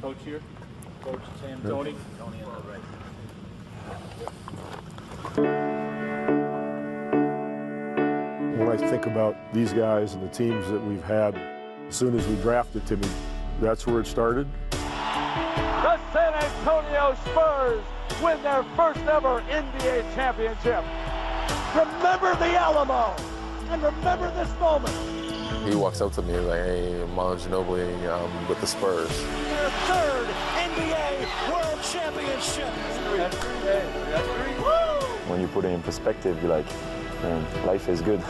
coach here. Coach Sam Tony. Tony on the right. When I think about these guys and the teams that we've had, as soon as we drafted Timmy, that's where it started. The San Antonio Spurs win their first ever NBA championship. Remember the Alamo, and remember this moment. He walks up to me like, hey, Manu Ginobili, with the Spurs. Their third NBA World Championship. That's three. Woo! When you put it in perspective, you're like, man, life is good. The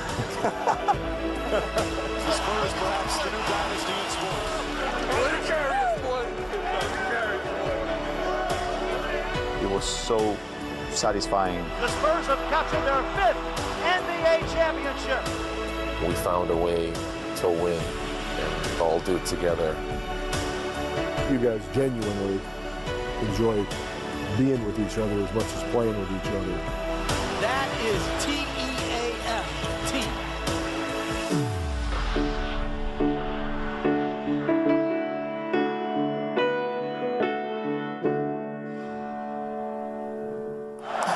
Spurs perhaps the new dynasty in sports. It was so satisfying. The Spurs have captured their fifth NBA championship. We found a way to win and all do it together. You guys genuinely enjoy being with each other as much as playing with each other. That is T-E-A-F-T.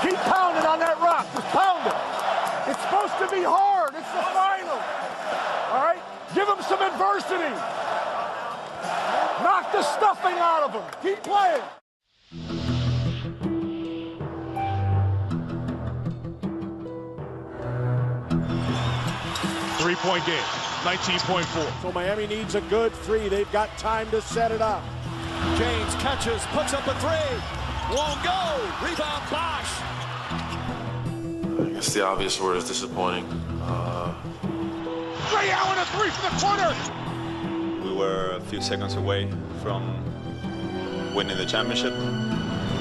Keep pounding on that rock. Just pound it. It's supposed to be hard. It's the final. All right? Give them some adversity. Knock the stuffing out of them. Keep playing. Three-point game, 19.4. So Miami needs a good three. They've got time to set it up. James catches, puts up a three. Won't go. Rebound, Bosh. I guess the obvious word is disappointing. Ray Allen, a three from the corner. We were a few seconds away from winning the championship.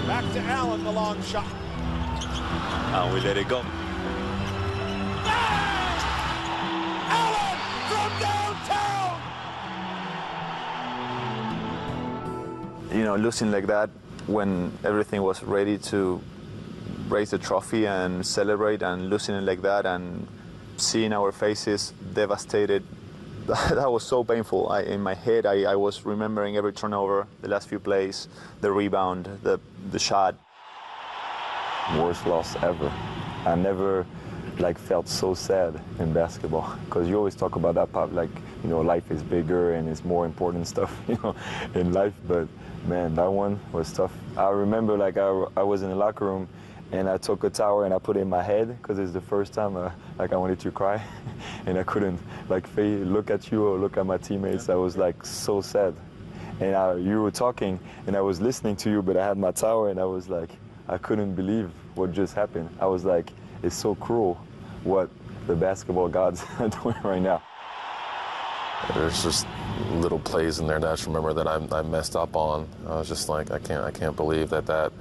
Back to Allen, the long shot. And we let it go. Allen from downtown. You know, losing like that when everything was ready to raise the trophy and celebrate, and losing it like that and seeing our faces devastated, that was so painful. In my head, I was remembering every turnover, the last few plays, the rebound, the shot. Worst loss ever. I never felt so sad in basketball, because you always talk about that part, life is bigger and it's more important stuff, in life. But man, that one was tough. I remember I was in the locker room and I took a towel and I put it in my head, because it's the first time I wanted to cry and I couldn't look at you or look at my teammates. I was so sad. And you were talking and I was listening to you, but I had my towel and I was I couldn't believe what just happened. I was it's so cruel what the basketball gods are doing right now. There's just little plays in there that I just remember that I messed up on. I was just I can't believe that.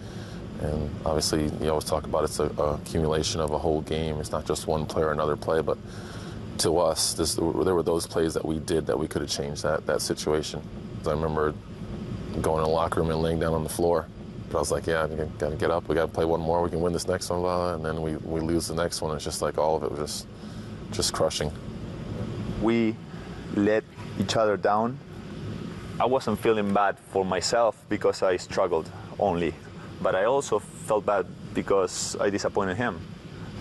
And obviously, you always talk about it's a accumulation of a whole game. It's not just one play or another play, but to us, there were those plays that we did that we could have changed that situation. I remember going in the locker room and laying down on the floor. But I was yeah, we got to get up. We got to play one more. We can win this next one, and then we lose the next one. It's just all of it was just crushing. We let each other down. I wasn't feeling bad for myself because I struggled only, but I also felt bad because I disappointed him,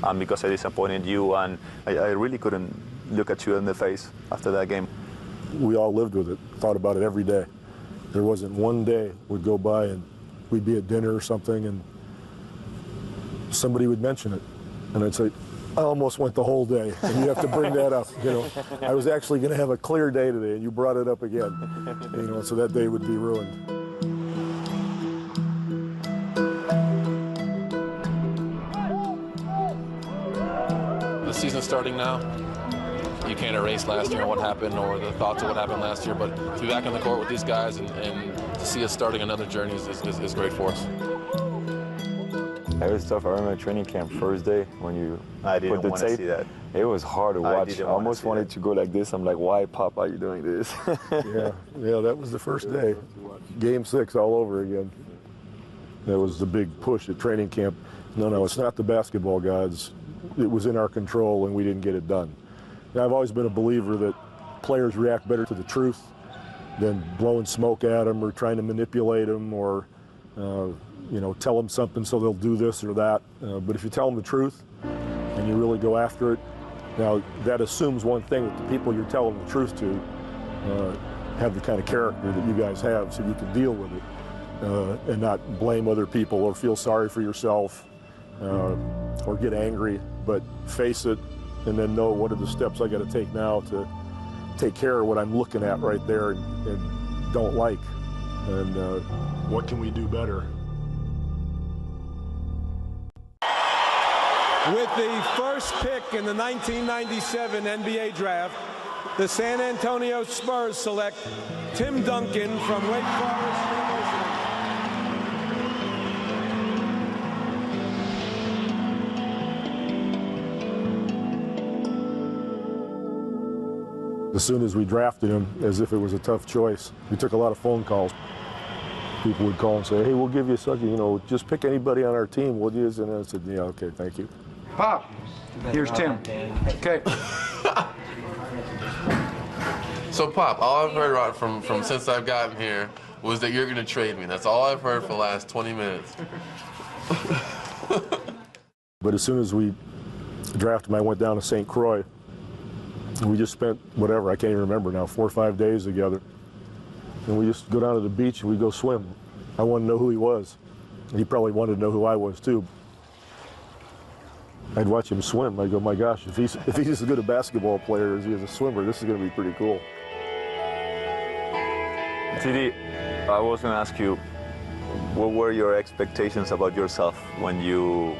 and because I disappointed you, and I really couldn't look at you in the face after that game. We all lived with it, thought about it every day. There wasn't one day would go by and we'd be at dinner or something and somebody would mention it. And I'd say, I almost went the whole day, and you have to bring that up. I was actually going to have a clear day today, and you brought it up again. So that day would be ruined. The season's starting now. You can't erase last year and what happened, or the thoughts of what happened last year, but to be back on the court with these guys and to see us starting another journey is great for us. It was tough. I remember training camp first day when you I didn't put the want to tape. see that. It was hard to watch. I almost wanted to go like this. I'm like, why, Pop, are you doing this? Yeah, that was the first day. Game 6 all over again. That was the big push at training camp. No, it's not the basketball gods. It was in our control, and we didn't get it done. Now, I've always been a believer that players react better to the truth than blowing smoke at them or trying to manipulate them or you know, tell them something so they'll do this or that. But if you tell them the truth and you really go after it, now that assumes one thing, that the people you're telling the truth to have the kind of character that you guys have, so you can deal with it and not blame other people or feel sorry for yourself or get angry, but face it and then know what are the steps I got to take now to take care of what I'm looking at right there and don't like, and what can we do better. With the first pick in the 1997 NBA draft, the San Antonio Spurs select Tim Duncan from Wake Forest University. As soon as we drafted him, as if it was a tough choice, we took a lot of phone calls. People would call and say, hey, we'll give you a second, you know, just pick anybody on our team, we'll use it. And I said, yeah, okay, thank you. Pop, here's Tim. Okay. So, Pop, all I've heard about from since I've gotten here was that you're going to trade me. That's all I've heard for the last 20 minutes. But as soon as we drafted him, I went down to St. Croix. And we just spent, whatever, I can't even remember now, 4 or 5 days together. And we just go down to the beach and we go swim. I wanted to know who he was. And he probably wanted to know who I was, too. I'd watch him swim. I'd go, my gosh, if he's as good a basketball player as he is a swimmer, this is going to be pretty cool. TD, I was going to ask you, what were your expectations about yourself when you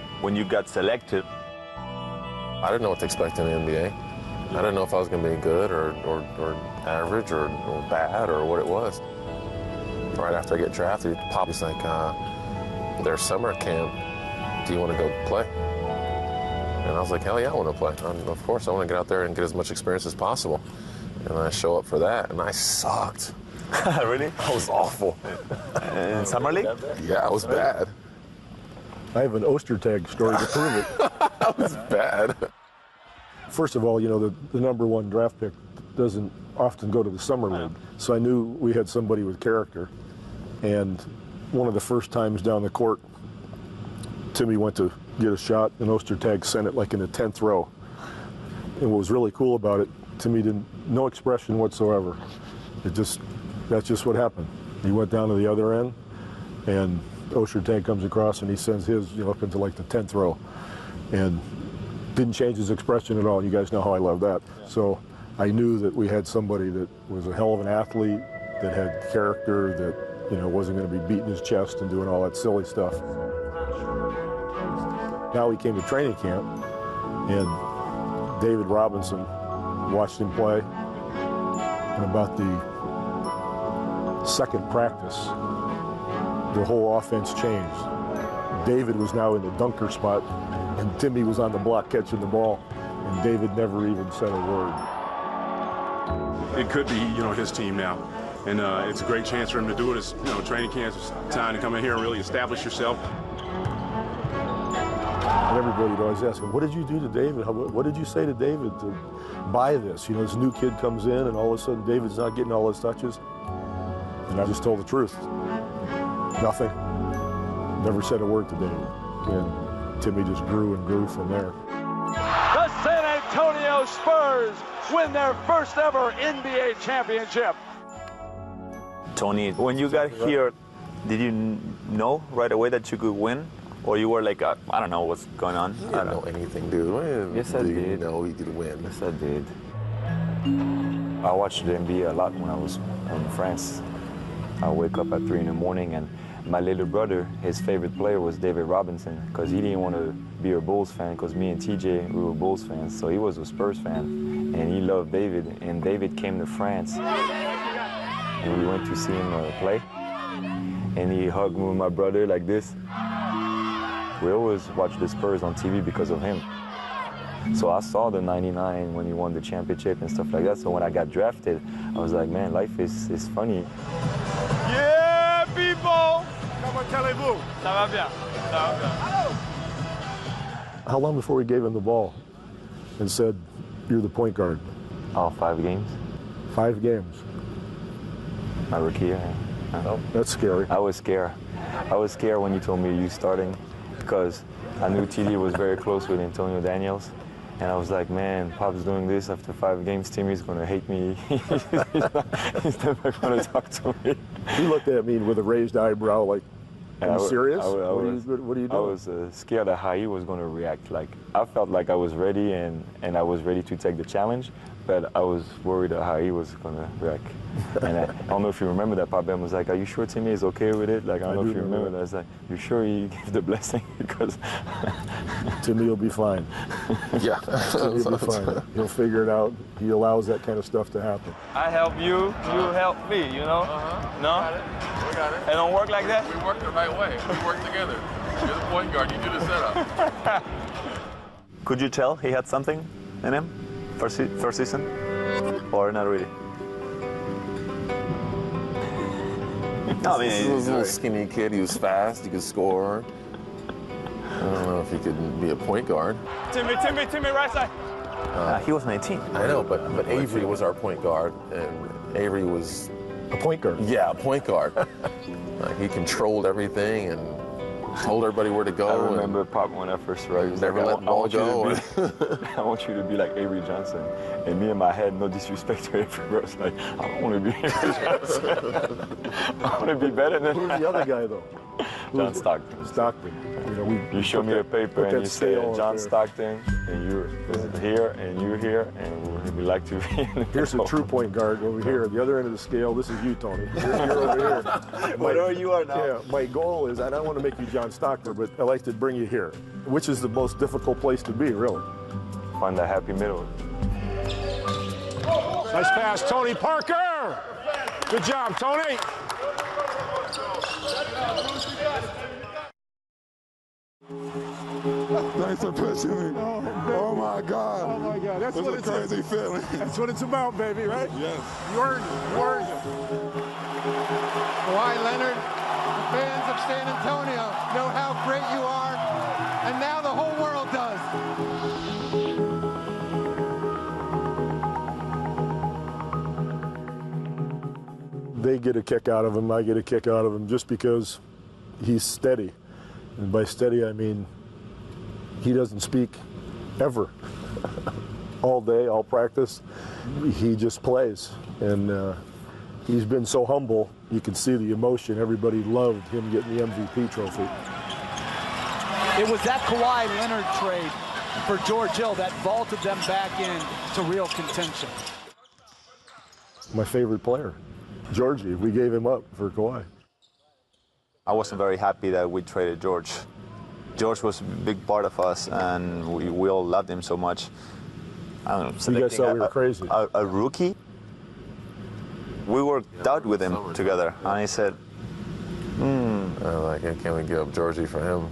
got selected? I didn't know what to expect in the NBA. I didn't know if I was going to be good or average or bad or what it was. Right after I get drafted, Pop's like, there's summer camp. Do you want to go play? And I was like, hell yeah, I want to play. Of course, I want to get out there and get as much experience as possible. And I show up for that, and I sucked. Really? I was awful. In Summer League? Yeah, I was bad. I have an Ostertag story to prove it. I was bad. First of all, you know, the #1 draft pick doesn't often go to the summer league. So I knew we had somebody with character. And one of the first times down the court, Timmy went to get a shot, and Ostertag sent it like in the 10th row. And what was really cool about it, Timmy didn't, no expression whatsoever. That's just what happened. He went down to the other end, and Ostertag comes across and he sends his, you know, up into like the 10th row. And didn't change his expression at all. You guys know how I love that. Yeah. So I knew that we had somebody that was a hell of an athlete, that had character, that, you know, wasn't going to be beating his chest and doing all that silly stuff. Now he came to training camp, and David Robinson watched him play. And about the second practice, the whole offense changed. David was now in the dunker spot, and Timmy was on the block catching the ball, and David never even said a word. It could be, you know, his team now, and it's a great chance for him to do it. It's, you know, training camp, it's time to come in here and really establish yourself. And everybody would always ask him, what did you do to David? What did you say to David to buy this? You know, this new kid comes in, and all of a sudden David's not getting all his touches. And I just told the truth. Nothing. Never said a word to David. And Timmy just grew and grew from there. The San Antonio Spurs win their first ever NBA championship. Tony, when you got here, did you know right away that you could win? Or you were like, I don't know what's going on? I don't know anything, dude. Yes, I did. You know he could win. Yes, I did. I watched the NBA a lot when I was in France. I wake up at 3 in the morning, and my little brother, his favorite player was David Robinson, because he didn't want to be a Bulls fan, because me and TJ, we were Bulls fans, so he was a Spurs fan, and he loved David, and David came to France, and we went to see him play, and he hugged me with my brother like this. We always watch the Spurs on TV because of him. So I saw the 99 when he won the championship and stuff like that, so when I got drafted, I was like, man, life is funny. Yeah, people! Comment allez-vous? Ça va bien. Ça va bien. How long before we gave him the ball and said, you're the point guard? Oh, 5 games. 5 games. My rookie year. Oh, that's scary. I was scared. I was scared when you told me you starting because I knew TD was very close with Antonio Daniels. And I was like, man, Pop's doing this after 5 games. Timmy's going to hate me. He's never going to talk to me. He looked at me with a raised eyebrow like, are you serious? What are you doing? I was scared of how he was going to react. Like, I felt like I was ready and I was ready to take the challenge, but I was worried of how he was going to react. And I don't know if you remember that Pop Ben was like, are you sure Timmy is okay with it? Like, I don't know if you remember that. I was like, you sure he gave the blessing? Because Timmy will be fine. Yeah. Timmy will be fine. He'll figure it out. He allows that kind of stuff to happen. I help you, you help me, you know? No? We got it. It don't work like that? We work the right way. We work together. You're the point guard. You do the setup. Could you tell he had something in him first season? Or not really? No, I mean, he was a little skinny kid. He was fast. He could score. I don't know if he could be a point guard. Timmy, right side. He was 19. I know, but Avery was our point guard, and Avery was a point guard. Yeah, a point guard. He controlled everything and told everybody where to go. I remember Pop when I first arrived. He was never let the ball go. I want you to be like Avery Johnson. And me in my head, no disrespect to Avery, bro. It's like, I don't want to be Avery Johnson. I want to be better than Who's the other guy, though? John Stockton. Stockton. You know, you show me a paper and you say John Stockton, and you're here, and you're here, and we like to be in the Here's a true point guard over here. The other end of the scale, this is you, Tony. You're over here. Whatever you are now. Yeah, my goal is, I don't want to make you John Stockton, but I like to bring you here, which is the most difficult place to be, really. Find that happy middle. Nice pass, Tony Parker. Good job, Tony. Thanks for pushing me. Oh my God. Oh my God. That's what it's a crazy feeling. That's what it's about, baby, right? Yes. You earned it. You earned it. Kawhi Leonard, the fans of San Antonio know how great you are, and now the whole world does. They get a kick out of him, I get a kick out of him, just because he's steady. And by steady, I mean he doesn't speak ever. All day, all practice, he just plays. And he's been so humble, you can see the emotion. Everybody loved him getting the MVP trophy. It was that Kawhi Leonard trade for George Hill that vaulted them back into real contention. My favorite player, Georgie. We gave him up for Kawhi. I wasn't very happy that we traded George. George was a big part of us, and we all loved him so much. I don't know. You guys thought we were crazy. A rookie? We worked out with him together, and he said, like, can we give up Georgie for him?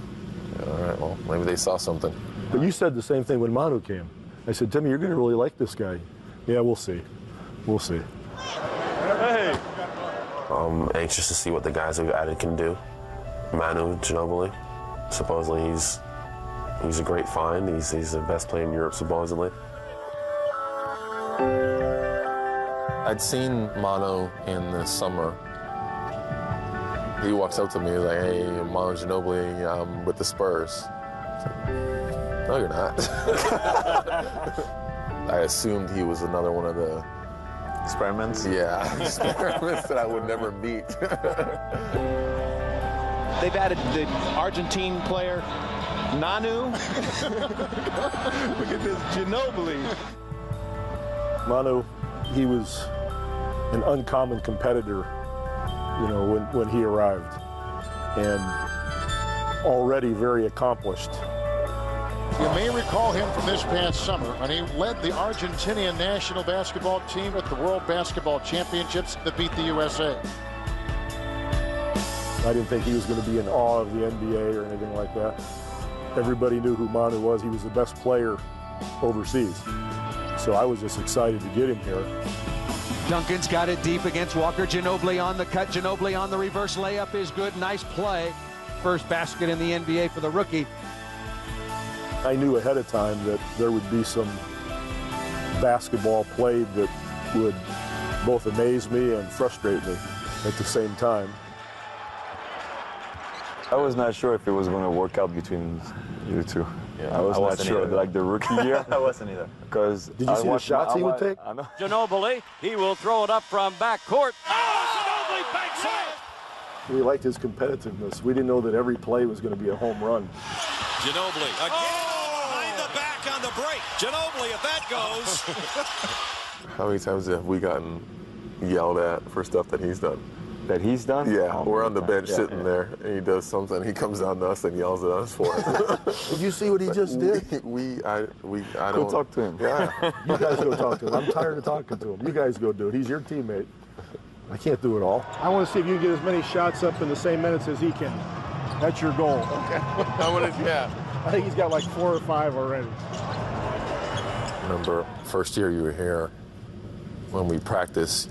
All right, well, maybe they saw something. But you said the same thing when Manu came. I said, Timmy, you're going to really like this guy. Yeah, we'll see. We'll see. Hey. I'm anxious to see what the guys we've added can do. Manu Ginobili, supposedly he's a great find. He's the best player in Europe, supposedly. I'd seen Manu in the summer. He walks up to me, he's like, hey, Manu Ginobili, I'm with the Spurs. No, you're not. I assumed he was another one of the experiments? Yeah, experiments that I would never meet. They've added the Argentine player, Manu. Look at this, Ginobili. Manu, he was an uncommon competitor, you know, when he arrived, and already very accomplished. You may recall him from this past summer when he led the Argentinian national basketball team at the World Basketball Championships that beat the USA. I didn't think he was going to be in awe of the NBA or anything like that. Everybody knew who Manu was. He was the best player overseas. So I was just excited to get him here. Duncan's got it deep against Walker. Ginobili on the cut. Ginobili on the reverse layup is good. Nice play. First basket in the NBA for the rookie. I knew ahead of time that there would be some basketball played that would both amaze me and frustrate me. at the same time. I was not sure if it was going to work out between you two. Yeah, I was not sure, either. like the rookie year. I wasn't either. Because did you see the shots he would take? Ginobili, he will throw it up from backcourt. Oh, Ginobili banks it! We liked his competitiveness. We didn't know that every play was going to be a home run. Ginobili again behind the back on the break. Ginobili, if that goes. How many times have we gotten yelled at for stuff that he's done? That he's done? Yeah, oh, we're on the bench sitting there, and he does something. He comes down to us and yells at us for it. Did you see what he just did? I Go don't talk to him. Yeah. You guys go talk to him. I'm tired of talking to him. You guys go do it. He's your teammate. I can't do it all. I want to see if you can get as many shots up in the same minutes as he can. That's your goal. Okay. How many? Yeah. I think he's got like 4 or 5 already. Remember, first year you were here, when we practiced,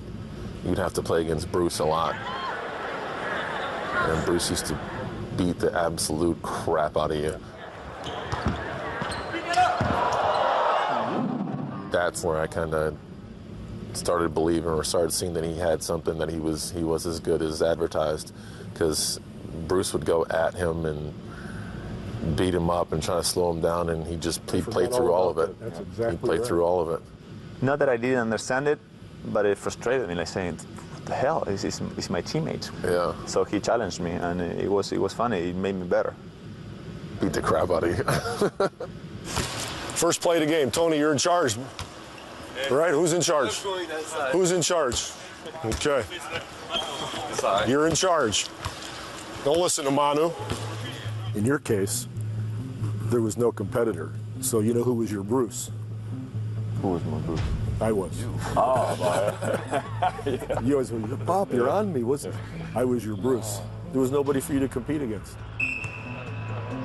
you'd have to play against Bruce a lot. And Bruce used to beat the absolute crap out of you. That's where I kind of started believing or started seeing that he had something, that he was as good as advertised, because Bruce would go at him and beat him up and try to slow him down, and he played through all of it. That's exactly He played right. through all of it. Not that I didn't understand it, but it frustrated me, like saying, what the hell, he's my teammate. Yeah. So he challenged me, and it was funny. It made me better. Beat the crap out of you. First play of the game. Tony, you're in charge. All right, who's in charge? Who's in charge? Okay. You're in charge. Don't listen to Manu. In your case, there was no competitor. So you know who was your Bruce? Who was my Bruce? I was. Oh, yeah. You always went, Pop, you're on me. I was your Bruce. There was nobody for you to compete against.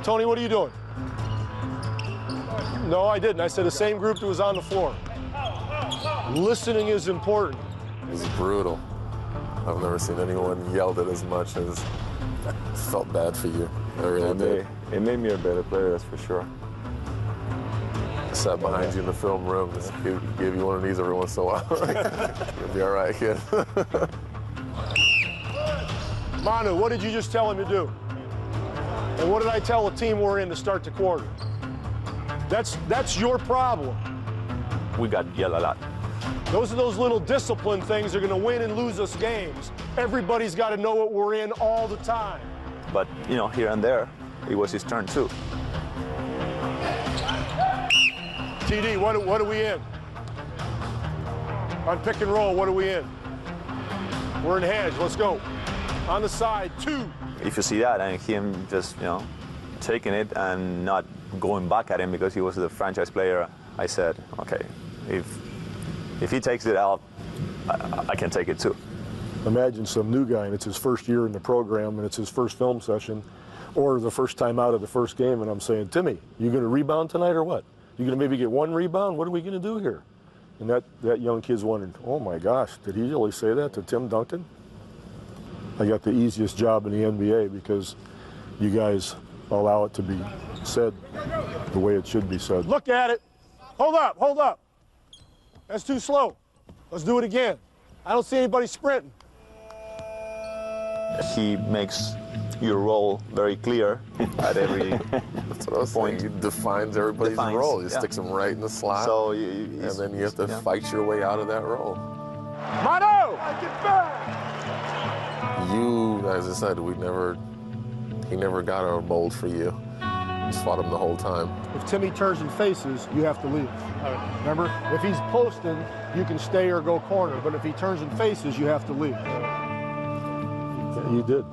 Tony, what are you doing? No, I didn't. I said the same group that was on the floor. Listening is important. It was brutal. I've never seen anyone yelled at as much as felt bad for you. I really did. It made me a better player, that's for sure. I sat behind you in the film room, just give you one of these every once in a while. You'll be all right, kid. Manu, what did you just tell him to do? And what did I tell the team we're in to start the quarter? That's your problem. We got yelled a lot. Those are those little discipline things that are going to win and lose us games. Everybody's got to know what we're in all the time. But, here and there, it was his turn too. TD, what are we in? On pick and roll, what are we in? We're in hedge, let's go. On the side, 2. If you see that and him just, taking it and not going back at him because he was the franchise player, I said, okay, if he takes it out, I can take it too. Imagine some new guy, and it's his first year in the program, and it's his first film session, or the first time out of the first game, and I'm saying, Timmy, you going to rebound tonight or what? You going to maybe get 1 rebound? What are we going to do here? And that young kid's wondering, oh my gosh, did he really say that to Tim Duncan? I got the easiest job in the NBA because you guys allow it to be said the way it should be said. Look at it. Hold up. That's too slow. Let's do it again. I don't see anybody sprinting. He makes your role very clear at every That's what I was point. Saying. He defines everybody's role. He sticks them right in the slot, so and then you have to fight your way out of that role. Manu! Get back! You, as I said, he never got a mold for you. Just fought him the whole time. If Timmy turns and faces, you have to leave. Remember? If he's posting, you can stay or go corner. But if he turns and faces, you have to leave. Yeah, you did.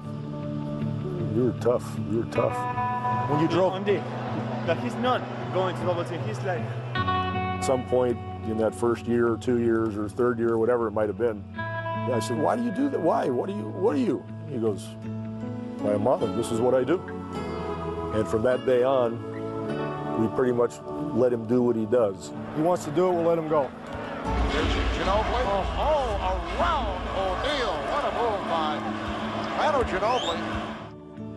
You were tough. When you drove... But he's not going to double team. He's like... At some point in that first year or 2 years or third year, whatever it might have been, I said, why do you do that? Why? What are you? He goes, my mother, this is what I do. And from that day on, we pretty much let him do what he does. He wants to do it, we'll let him go. Ginobili. Around O'Neal. What a move by Manu Ginobili.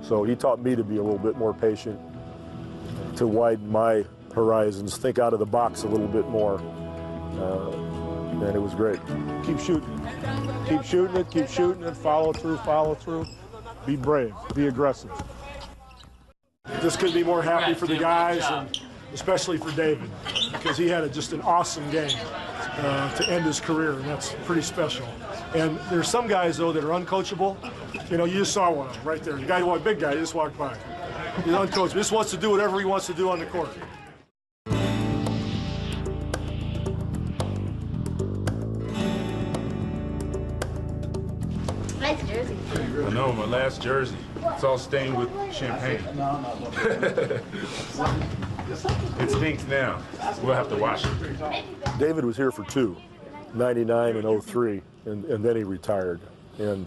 So he taught me to be a little bit more patient, to widen my horizons, think out of the box a little bit more. and it was great. Keep shooting it. Keep shooting it, keep shooting it, follow through. Be brave, be aggressive. Just couldn't be more happy for the guys, and especially for David, because he had just an awesome game to end his career, and that's pretty special. And there's some guys, though, that are uncoachable. You know, you just saw one of them right there. The guy, big guy, just walked by. He's uncoachable. He just wants to do whatever he wants to do on the court. Nice jersey. I know, my last jersey. It's all stained with champagne. It stinks now. We'll have to wash it. David was here for two, 99 and 03, and then he retired. And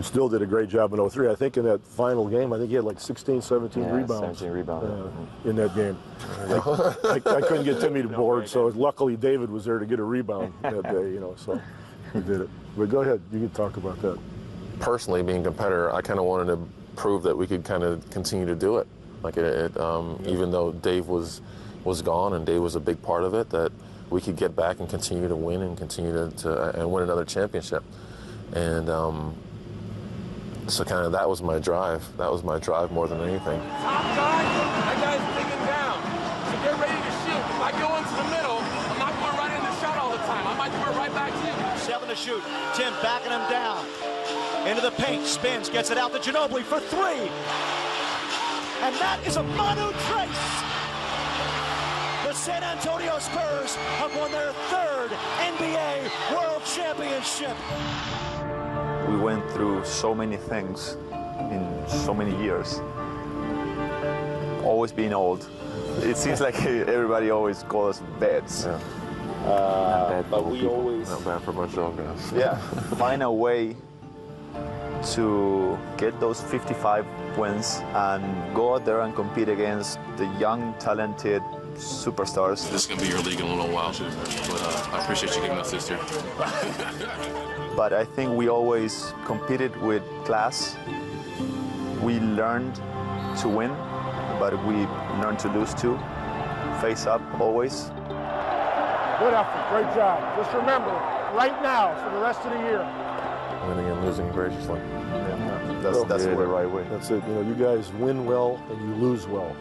still did a great job in 03. I think in that final game, I think he had like 16, 17 rebounds. 17 rebounds. In that game. I couldn't get Timmy to board, so luckily David was there to get a rebound that day, you know, so he did it. But go ahead, you can talk about that. Personally, being a competitor, I kind of wanted to prove that we could kind of continue to do it. Like even though Dave was gone and Dave was a big part of it, that we could get back and continue to win and continue to win another championship. And so kind of that was my drive. That was my drive more than anything. Top guy, that guy's digging down. So get ready to shoot. If I go into the middle, I'm not going right in the shot all the time. I might do it right back to you. 7 to shoot. Tim backing him down. Into the paint, spins, gets it out to Ginobili for 3. And that is a Manu trace. The San Antonio Spurs have won their 3rd NBA World Championship. We went through so many things in so many years. Always being old. It seems like everybody always calls us vets. Yeah. But we always... Not bad for Montreal guys. Yeah, find a way to get those 55 wins and go out there and compete against the young, talented superstars. This is going to be your league in a little while, but I appreciate you giving us this year. But I think we always competed with class. We learned to win, but we learned to lose too. Face up always. Good effort, great job. Just remember, right now, for the rest of the year. Winning and losing graciously. That's the right way. That's it. You know, you guys win well and you lose well.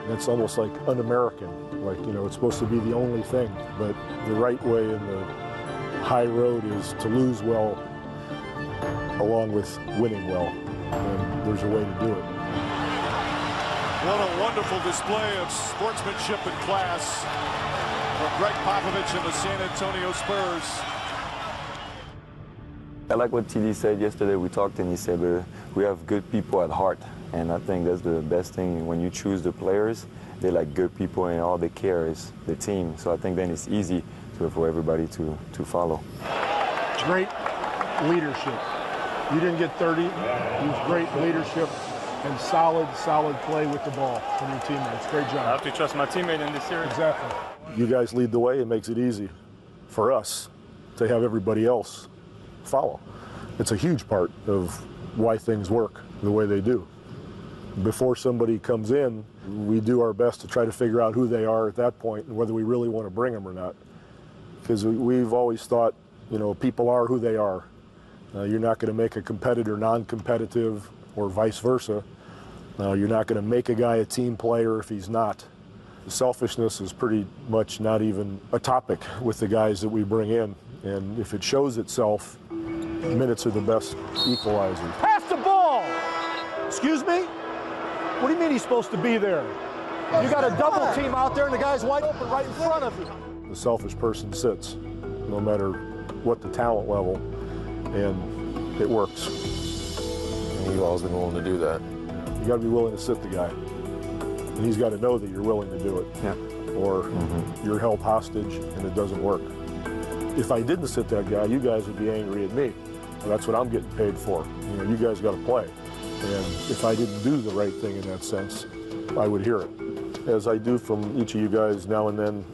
That's almost like un-American. Like, you know, it's supposed to be the only thing. But the right way in the high road is to lose well along with winning well. And there's a way to do it. What a wonderful display of sportsmanship and class from Greg Popovich and the San Antonio Spurs. I like what TD said yesterday. We talked and he said we have good people at heart. And I think that's the best thing. When you choose the players, they're like good people and all they care is the team. So I think then it's easy for everybody to follow. Great leadership. You didn't get 30. It was great leadership and solid play with the ball from your teammates. Great job. I have to trust my teammate in this series. Exactly. You guys lead the way. It makes it easy for us to have everybody else follow. It's a huge part of why things work the way they do. Before somebody comes in, we do our best to try to figure out who they are at that point and whether we really want to bring them or not. Because we've always thought, you know, people are who they are. You're not going to make a competitor non-competitive or vice versa. You're not going to make a guy a team player if he's not. Selfishness is pretty much not even a topic with the guys that we bring in. And if it shows itself, minutes are the best equalizers. Pass the ball! Excuse me? What do you mean he's supposed to be there? You got a double team out there and the guy's wide open right in front of you. The selfish person sits, no matter what the talent level, and it works. And you've always been willing to do that. You got to be willing to sit the guy, and he's got to know that you're willing to do it, or you're held hostage and it doesn't work. If I didn't sit that guy, you guys would be angry at me. That's what I'm getting paid for. You know, you guys got to play, and if I didn't do the right thing in that sense, I would hear it, as I do from each of you guys now and then.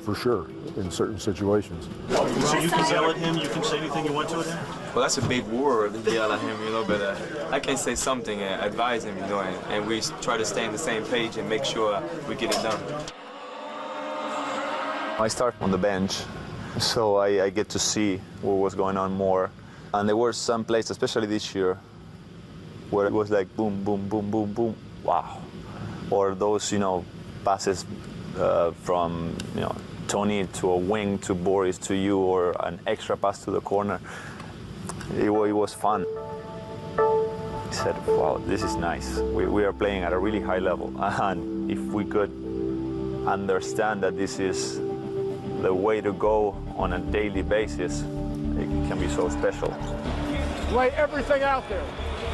For sure, in certain situations. So you can yell at him, you can say anything you want to at him? Well, that's a big word to yell at him, you know, but I can say something and advise him, you know, and we try to stay on the same page and make sure we get it done. I start on the bench, So I get to see what was going on more. And there were some plays, especially this year, where it was like boom, boom, boom, boom, boom, wow. Or those, passes from, Tony to a wing to Boris to you, or an extra pass to the corner. It was fun. He said, wow, this is nice. We are playing at a really high level. And if we could understand that this is the way to go on a daily basis, it can be so special. Lay everything out there,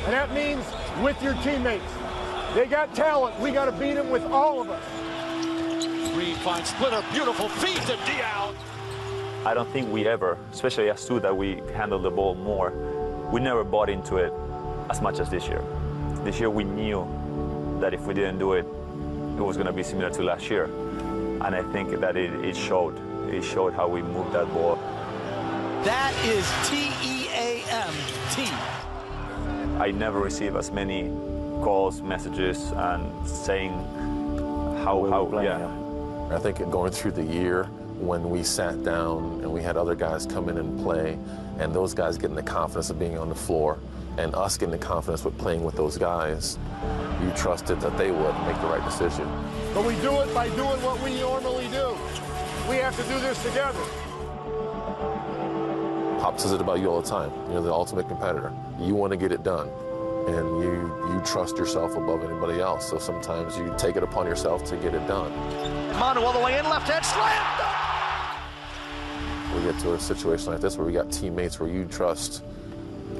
and that means with your teammates. They got talent. We got to beat them with all of us. Green finds Splitter, beautiful feed to Diao. I don't think we ever, especially us two that we handle the ball more, we never bought into it as much as this year. This year we knew that if we didn't do it, it was going to be similar to last year. And I think that it showed. It showed how we moved that ball. That is T-E-A-M-T. I never received as many calls, messages, and saying how yeah. I think going through the year, when we sat down and we had other guys come in and play, and those guys getting the confidence of being on the floor, and us getting the confidence with playing with those guys, you trusted that they would make the right decision. But we do it by doing what we normally do. We have to do this together. Pop says it about you all the time. You're the ultimate competitor. You want to get it done, and you trust yourself above anybody else. So sometimes you take it upon yourself to get it done. Manu all the way in, left hand slam. We get to a situation like this where we got teammates where you trust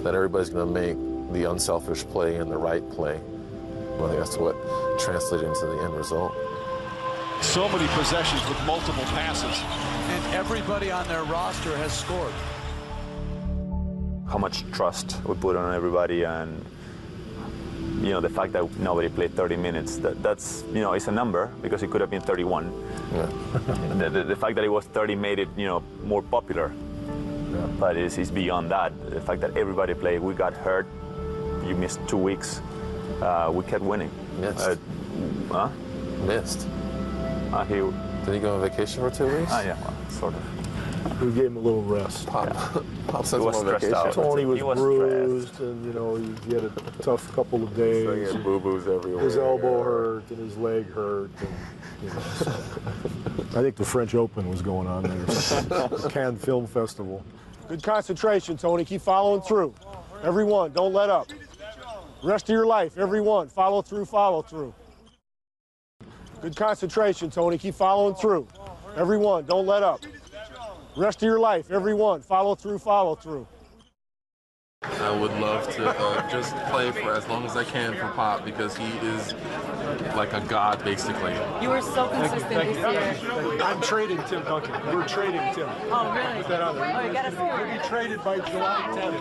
that everybody's going to make the unselfish play and the right play. Well, I think that's what translated into the end result. So many possessions with multiple passes. And everybody on their roster has scored. How much trust we put on everybody, and the fact that nobody played 30 minutes, that's it's a number, because it could have been 31. Yeah. the fact that it was 30 made it more popular. Yeah. But it's beyond that. The fact that everybody played, we got hurt, you missed 2 weeks, we kept winning. Missed. Missed. Did he go on vacation for 2 weeks? Yeah, well, sort of. We gave him a little rest. Pop sent him was on vacation. out. Tony was bruised, stressed. and he had a tough couple of days. So he had boo-boos everywhere. His elbow hurt and his leg hurt. And, so. I think the French Open was going on there. The Cannes Film Festival. Good concentration, Tony. Keep following through. Everyone, don't let up. Rest of your life, everyone, follow through, follow through. Good concentration, Tony. Keep following through. Everyone, don't let up. Rest of your life, everyone, follow through, follow through. I would love to just play for as long as I can for Pop, because he is like a god, basically. You were so consistent this year. I'm trading Tim Duncan. We're trading Tim. Oh, really? Put that on there. Oh, you got to see it. He'll be traded by July 10th.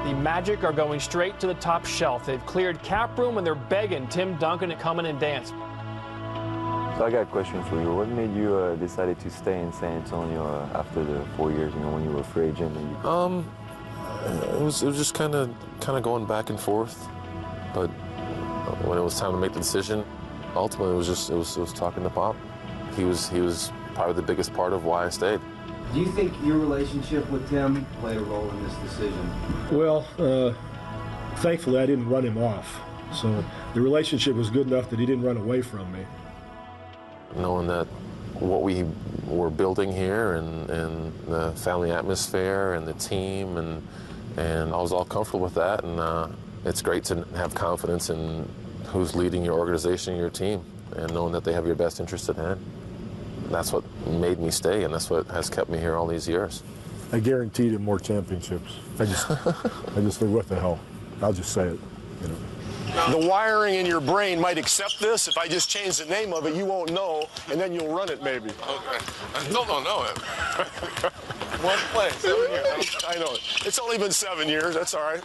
The Magic are going straight to the top shelf. They've cleared cap room and they're begging Tim Duncan to come in and dance. So I got a question for you. What made you decide to stay in San Antonio after the 4 years? When you were a free agent. And it was just kind of going back and forth, but when it was time to make the decision, ultimately it was talking to Pop. He was probably the biggest part of why I stayed. Do you think your relationship with Tim played a role in this decision? Well, thankfully I didn't run him off. So the relationship was good enough that he didn't run away from me. Knowing that what we were building here and the family atmosphere and the team, and I was all comfortable with that, and it's great to have confidence in who's leading your organization, your team, and knowing that they have your best interest at hand. That's what made me stay, and that's what has kept me here all these years. I guaranteed him more championships. I just think, what the hell? I'll just say it. The wiring in your brain might accept this. If I just change the name of it, you won't know, and then you'll run it maybe. Okay. I still don't know it. One play, 7 years. I know it. It's only been 7 years. That's all right.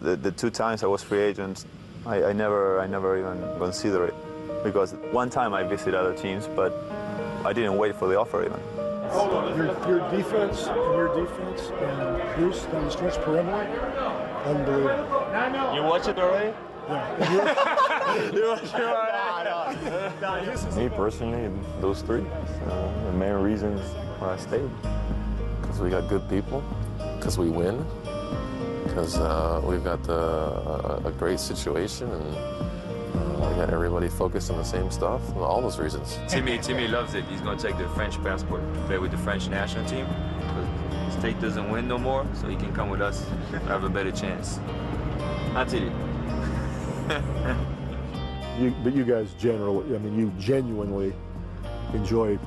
The 2 times I was free agent, I never even considered it, because one time I visited other teams, but I didn't wait for the offer even. Hold on. Your defense and Bruce down the stretch perimeter, unbelievable. You watch it already? Me personally, those three, the main reasons why I stayed. Because we got good people, because we win, because we've got a great situation, and we got everybody focused on the same stuff, and all those reasons. Timmy loves it. He's going to take the French passport to play with the French national team. His state doesn't win no more, so he can come with us and have a better chance. Not Tilly. But you guys generally, I mean, you genuinely enjoy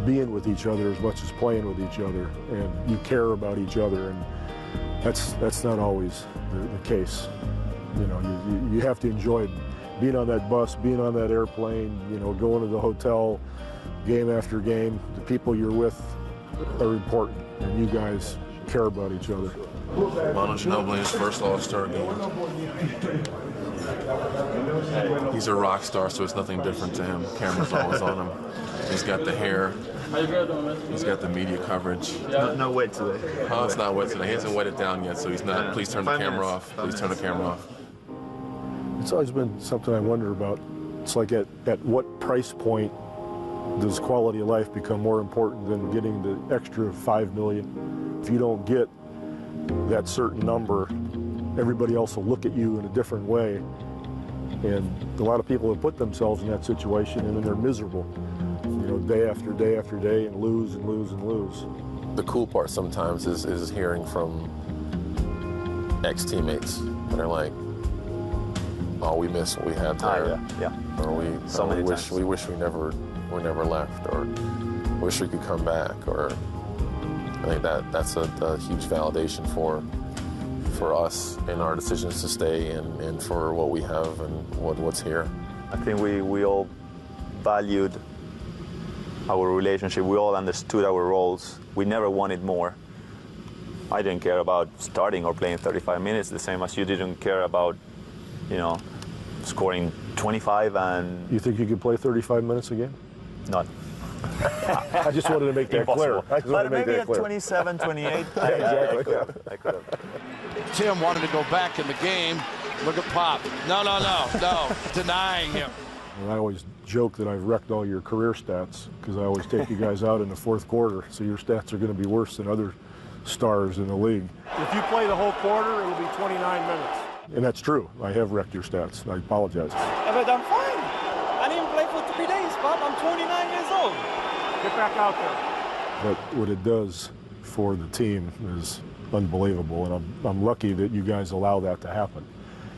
being with each other as much as playing with each other, and you care about each other, and that's not always the case. You know, you have to enjoy being on that bus, being on that airplane, you know, going to the hotel, game after game. The people you're with are important, and you guys care about each other. Manu Ginobili, his first All-Star game. He's a rock star, so it's nothing different to him. Camera's always on him. He's got the hair. He's got the media coverage. No wet today. Oh, it's not wet today. He hasn't wet it down yet, so he's not. Please turn the camera off. Please turn the camera off. It's always been something I wonder about. It's like at what price point does quality of life become more important than getting the extra $5 million? If you don't get that certain number, everybody else will look at you in a different way. And a lot of people have put themselves in that situation, and then they're miserable, you know, day after day after day, and lose and lose and lose. The cool part sometimes is hearing from ex-teammates that are like, "Oh, we miss what we had there," or we wish we never left, or wish we could come back, or I think that's a huge validation for us in our decisions to stay and for what we have and what's here. I think we all valued our relationship. We all understood our roles. We never wanted more. I didn't care about starting or playing 35 minutes, the same as you didn't care about, you know, scoring 25 and... You think you could play 35 minutes a game? None. I just wanted to make that clear. But maybe at 27, 28, I could have. Tim wanted to go back in the game. Look at Pop. No, denying him. And I always joke that I've wrecked all your career stats because I always take you guys out in the fourth quarter, so your stats are going to be worse than other stars in the league. If you play the whole quarter, it'll be 29 minutes. And that's true. I have wrecked your stats. I apologize. Yeah, but I'm fine. I didn't play for 3 days, Bob. I'm 29 years old. Get back out there. But what it does for the team is unbelievable, and I'm lucky that you guys allow that to happen.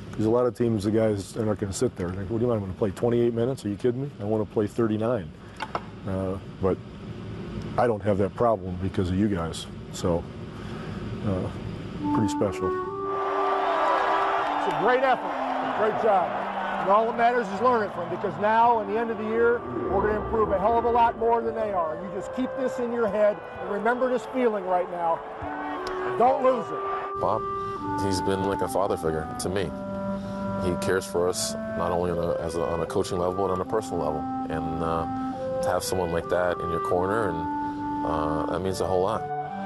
Because a lot of teams, the guys are not going to sit there and think, what do you want, I'm going to play 28 minutes? Are you kidding me? I want to play 39. But I don't have that problem because of you guys. So, pretty special. It's a great effort. Great job. And all that matters is learn it from, because now, in the end of the year, we're going to improve a hell of a lot more than they are. You just keep this in your head and remember this feeling right now. Don't lose it. Bob, he's been like a father figure to me. He cares for us not only on a coaching level, but on a personal level. And to have someone like that in your corner, and that means a whole lot.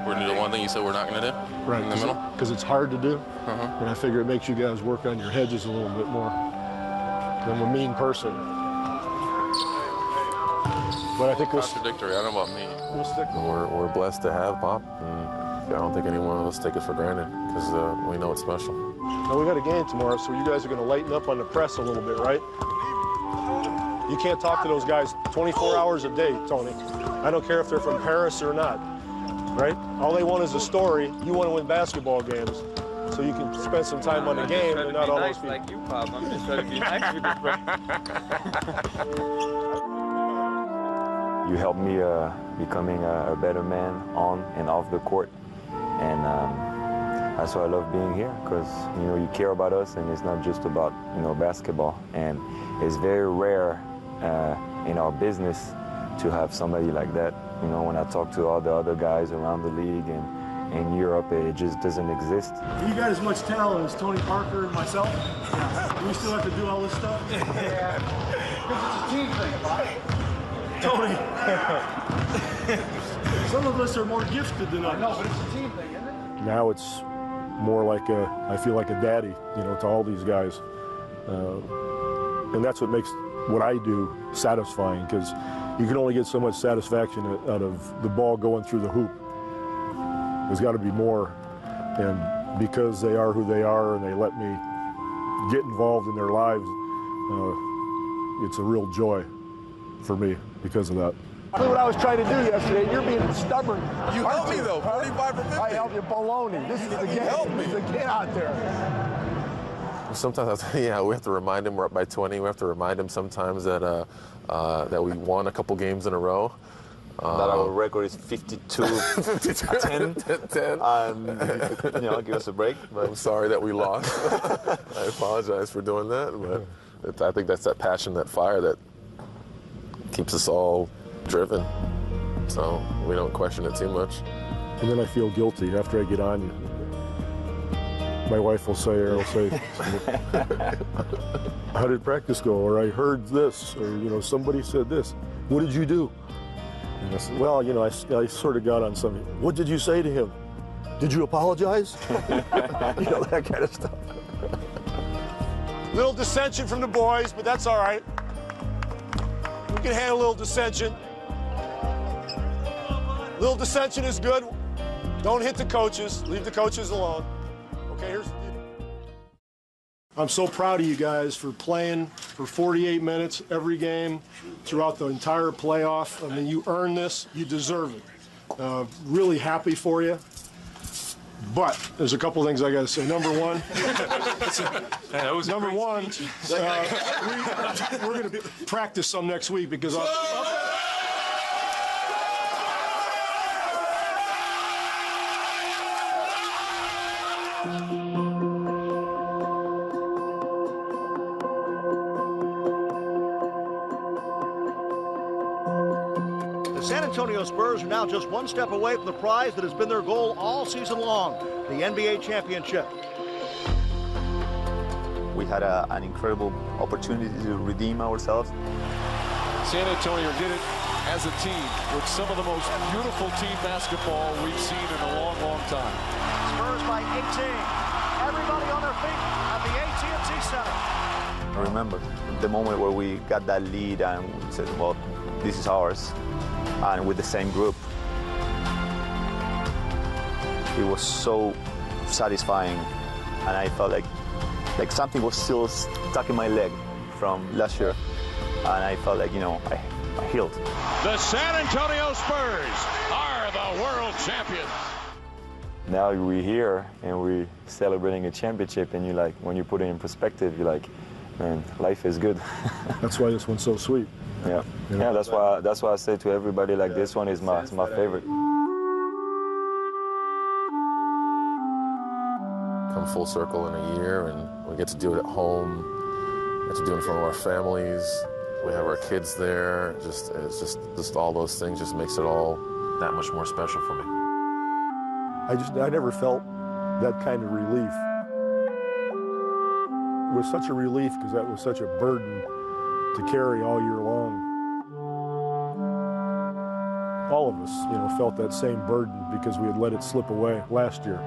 We're going to do the one thing you said we're not going to do? Right. In the middle? Because it's hard to do. And I figure it makes you guys work on your hedges a little bit more. I'm a mean person. But I think contradictory. I don't know about me. We'll stick with it. We're blessed to have Bob. And I don't think any one of us take it for granted because we know it's special. Now, we got a game tomorrow, so you guys are going to lighten up on the press a little bit, right? You can't talk to those guys 24 hours a day, Tony. I don't care if they're from Paris or not, right? All they want is a story. You want to win basketball games, so you can spend some time on the game and not all those people. Like you, Pop. I'm just trying to be nice with you, bro. You helped me becoming a better man on and off the court, and that's why I love being here, because you care about us, and it's not just about basketball. And it's very rare in our business to have somebody like that. When I talk to all the other guys around the league and in Europe, it just doesn't exist. You got as much talent as Tony Parker and myself. Yeah. We still have to do all this stuff. Yeah, because it's a team thing, Tony. Some of us are more gifted than others. No, but it's a team thing, isn't it? Now it's more like I feel like a daddy, you know, to all these guys. And that's what makes what I do satisfying, because you can only get so much satisfaction out of the ball going through the hoop. There's got to be more, and because they are who they are and they let me get involved in their lives, it's a real joy for me because of that. That's what I was trying to do yesterday. You're being stubborn. You helped me though, 45 for 50. I helped you, baloney. This is the game. Help me. Get out there. Sometimes, yeah, we have to remind him we're up by 20. We have to remind him sometimes that that we won a couple games in a row. That our record is 52-10. 10. You know, give us a break. But I'm sorry that we lost. I apologize for doing that, but I think that's that passion, that fire that keeps us all driven. So we don't question it too much. And then I feel guilty after I get on. My wife will say, or I'll say, how did practice go? Or I heard this, or, you know, somebody said this. What did you do? And I said, well, you know, I sort of got on something. What did you say to him? Did you apologize? You know, that kind of stuff. Little dissension from the boys, but that's all right. We can handle a little dissension. Little dissension is good. Don't hit the coaches. Leave the coaches alone. Okay, here's the deal. I'm so proud of you guys for playing for 48 minutes every game throughout the entire playoff. I mean, you earned this. You deserve it. Really happy for you. But there's a couple things I got to say. Number one, we're going to practice some next week because The San Antonio Spurs are now just one step away from the prize that has been their goal all season long, the NBA championship. we had an incredible opportunity to redeem ourselves. San Antonio did it as a team with some of the most beautiful team basketball we've seen in a long, long time. Spurs by 18. Everybody on their feet at the AT&T Center. I remember the moment where we got that lead and we said, well, this is ours, and with the same group. It was so satisfying, and I felt like something was still stuck in my leg from last year, and I felt like, you know, I healed. The San Antonio Spurs are the world champions. Now we're here and we're celebrating a championship, and you're like, when you put it in perspective, you're like, man, life is good. That's why this one's so sweet. Yeah, you know? Yeah. That's why I say to everybody, like, this one is my favorite. Come full circle in a year, and we get to do it at home. We get to do it in front of our families. We have our kids there. It's just all those things just makes it all that much more special for me. I never felt that kind of relief. It was such a relief because that was such a burden to carry all year long. All of us, you know, felt that same burden because we had let it slip away last year.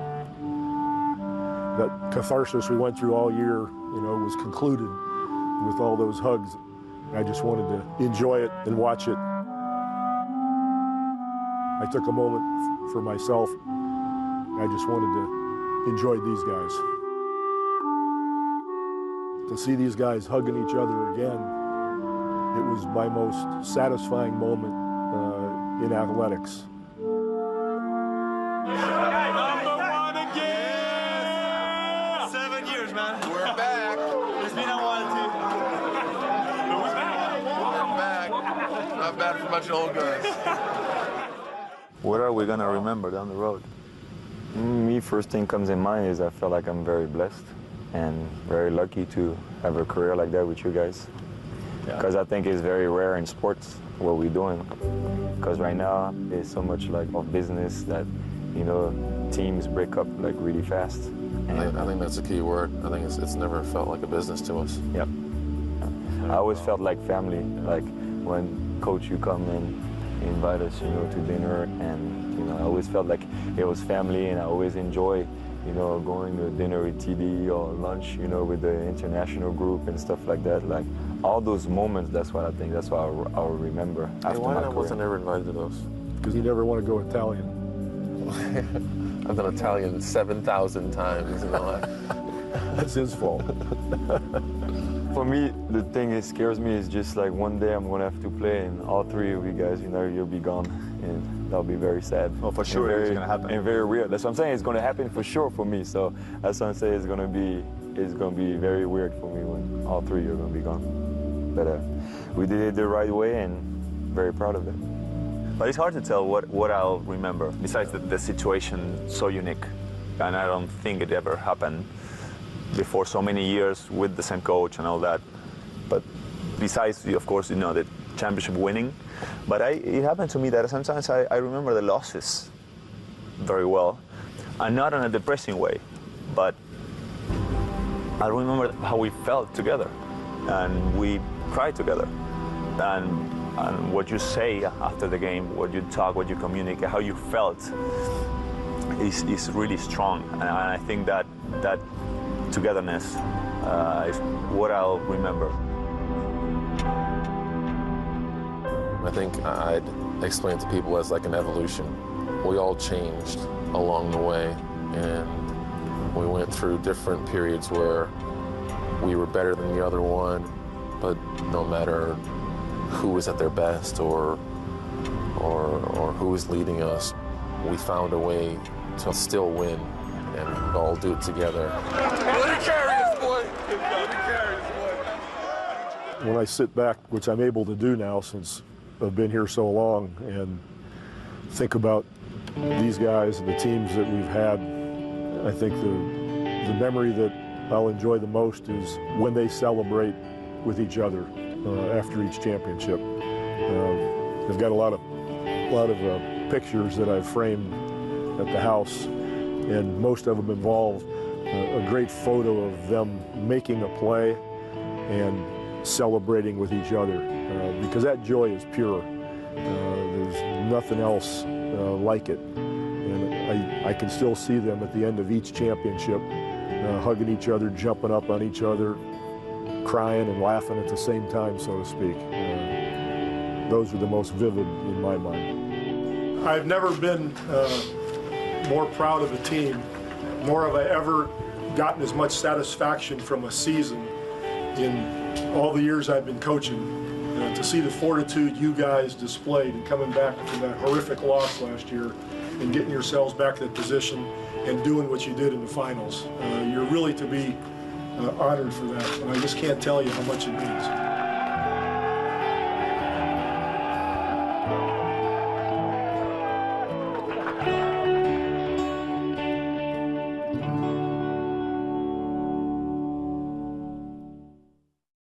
That catharsis we went through all year, you know, was concluded with all those hugs. I just wanted to enjoy it and watch it. I took a moment for myself. I just wanted to enjoy these guys. To see these guys hugging each other again, it was my most satisfying moment in athletics. Number one again! 7 years, man. We're back. It's been a while, too. Welcome back. Not bad for a bunch of old guys. What are we gonna remember down the road? Me, first thing comes in mind is I feel like I'm very blessed and very lucky to have a career like that with you guys. Because I think it's very rare in sports what we're doing. Because right now there's so much like of business that, you know, teams break up like really fast. I think that's a key word. I think it's never felt like a business to us. Yep. I always felt like family. Like when coach you come and invite us, you know, to dinner, and you know, I always felt like it was family, and I always enjoy you know, going to dinner with TD or lunch, you know, with the international group and stuff like that. Like all those moments, that's what I think. That's what I'll remember after my career. Why wasn't I ever invited to those? Because you never want to go Italian. I've done Italian 7,000 times. You know, that's his fault. For me, the thing that scares me is just like one day I'm gonna have to play, and all three of you guys, you know, you'll be gone, and that'll be very sad. Oh, for sure, it's gonna happen. And very weird. That's what I'm saying. It's gonna happen for sure for me. So that's what I'm saying. It's gonna be very weird for me when all three are gonna be gone. But we did it the right way, and very proud of it. But it's hard to tell what I'll remember. Besides the situation so unique, and I don't think it ever happened before so many years with the same coach and all that. But besides, of course, you know, the championship winning. But it happened to me that sometimes I remember the losses very well, and not in a depressing way, but I remember how we felt together, and we cried together, and what you say after the game, what you talk, what you communicate, how you felt is really strong, and I think that togetherness is what I'll remember. I think I'd explain to people as like an evolution. We all changed along the way, and we went through different periods where we were better than the other one, but no matter who was at their best or who was leading us, we found a way to still win and all do it together. When I sit back, which I'm able to do now since I've been here so long, and think about these guys and the teams that we've had, I think the memory that I'll enjoy the most is when they celebrate with each other after each championship. I've got a lot of pictures that I've framed at the house, and most of them involve a great photo of them making a play and celebrating with each other, because that joy is pure. There's nothing else like it, and I can still see them at the end of each championship hugging each other, jumping up on each other, crying and laughing at the same time, so to speak. Those are the most vivid in my mind. I've never been more proud of a team, nor have I ever gotten as much satisfaction from a season in all the years I've been coaching. To see the fortitude you guys displayed and coming back from that horrific loss last year and getting yourselves back to that position and doing what you did in the finals. You're really to be honored for that, and I just can't tell you how much it means.